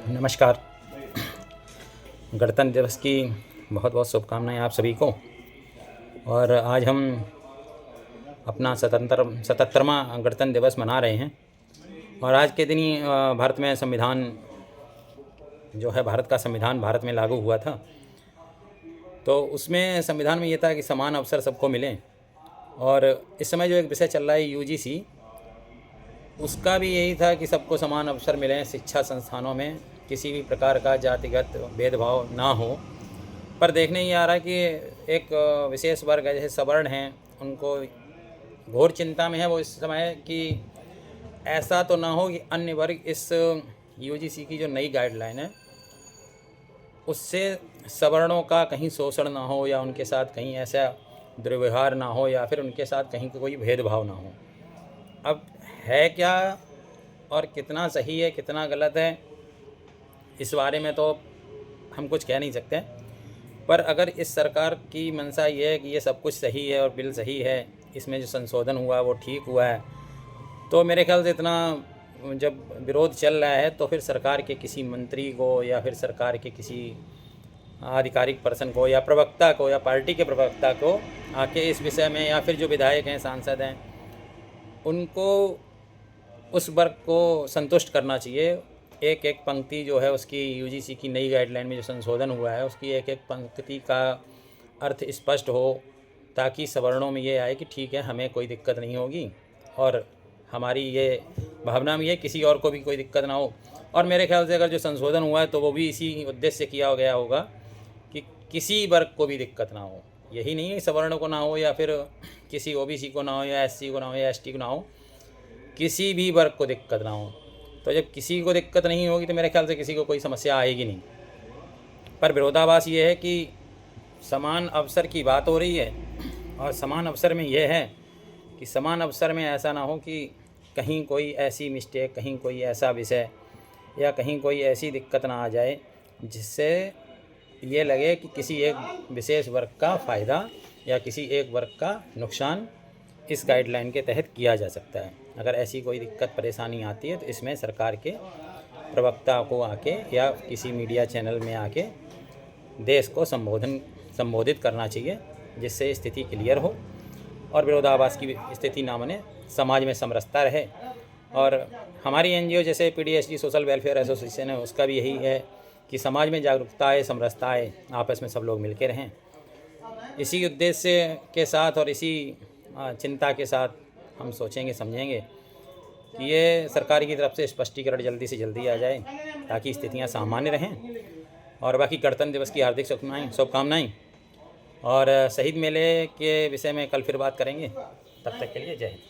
नमस्कार। गणतंत्र दिवस की बहुत बहुत शुभकामनाएं आप सभी को। और आज हम अपना 77वां गणतंत्र दिवस मना रहे हैं। और आज के दिन ही भारत में संविधान जो है, भारत का संविधान भारत में लागू हुआ था। तो उसमें संविधान में ये था कि समान अवसर सबको मिलें। और इस समय जो एक विषय चल रहा है यूजीसी, उसका भी यही था कि सबको समान अवसर मिलें, शिक्षा संस्थानों में किसी भी प्रकार का जातिगत भेदभाव ना हो। पर देखने ये आ रहा है कि एक विशेष वर्ग है, जैसे सवर्ण हैं, उनको घोर चिंता में है वो इस समय कि ऐसा तो ना हो कि अन्य वर्ग इस यूजीसी की जो नई गाइडलाइन है उससे सवर्णों का कहीं शोषण ना हो, या उनके साथ कहीं ऐसा दुर्व्यवहार ना हो, या फिर उनके साथ कहीं कोई भेदभाव ना हो। अब है क्या और कितना सही है कितना गलत है, इस बारे में तो हम कुछ कह नहीं सकते। पर अगर इस सरकार की मंशा ये है कि ये सब कुछ सही है और बिल सही है, इसमें जो संशोधन हुआ वो ठीक हुआ है, तो मेरे ख्याल से इतना जब विरोध चल रहा है तो फिर सरकार के किसी मंत्री को या फिर सरकार के किसी आधिकारिक पर्सन को या प्रवक्ता को या पार्टी के प्रवक्ता को आके इस विषय में, या फिर जो विधायक हैं, सांसद हैं, उनको उस वर्ग को संतुष्ट करना चाहिए। एक एक पंक्ति जो है उसकी यूजीसी की नई गाइडलाइन में जो संशोधन हुआ है उसकी एक एक पंक्ति का अर्थ स्पष्ट हो, ताकि सवर्णों में ये आए कि ठीक है, हमें कोई दिक्कत नहीं होगी और हमारी ये भावना में ये किसी और को भी कोई दिक्कत ना हो। और मेरे ख्याल से अगर जो संशोधन हुआ है तो वो भी इसी उद्देश्य से किया गया होगा कि किसी वर्ग को भी दिक्कत ना हो। यही नहीं है सवर्ण को ना हो, या फिर किसी ओबीसी को ना हो, या एससी को ना हो, या एसटी को ना हो, किसी भी वर्ग को दिक्कत ना हो। तो जब किसी को दिक्कत नहीं होगी तो मेरे ख्याल से किसी को कोई समस्या आएगी नहीं। पर विरोधाभास ये है कि समान अवसर की बात हो रही है, और समान अवसर में ये है कि समान अवसर में ऐसा ना हो कि कहीं कोई ऐसी मिस्टेक, कहीं कोई ऐसा विषय, या कहीं कोई ऐसी दिक्कत ना आ जाए जिससे ये लगे कि किसी एक विशेष वर्ग का फ़ायदा या किसी एक वर्ग का नुकसान इस गाइडलाइन के तहत किया जा सकता है। अगर ऐसी कोई दिक्कत परेशानी आती है तो इसमें सरकार के प्रवक्ता को आके या किसी मीडिया चैनल में आके देश को संबोधित करना चाहिए, जिससे स्थिति क्लियर हो और विरोधाभास की स्थिति ना बने, समाज में समरसता रहे। और हमारी एनजीओ जैसे पीडीएसडी सोशल वेलफेयर एसोसिएशन है, उसका भी यही है कि समाज में जागरूकता आए, समरसता आए, आपस में सब लोग मिलके रहें। इसी उद्देश्य के साथ और इसी चिंता के साथ हम सोचेंगे समझेंगे कि ये सरकार की तरफ से स्पष्टीकरण जल्दी से जल्दी आ जाए ताकि स्थितियां सामान्य रहें। और बाकी गणतंत्र दिवस की हार्दिक शुभकामनाएं। और शहीद मेले के विषय में कल फिर बात करेंगे। तब तक के लिए जय हिंद।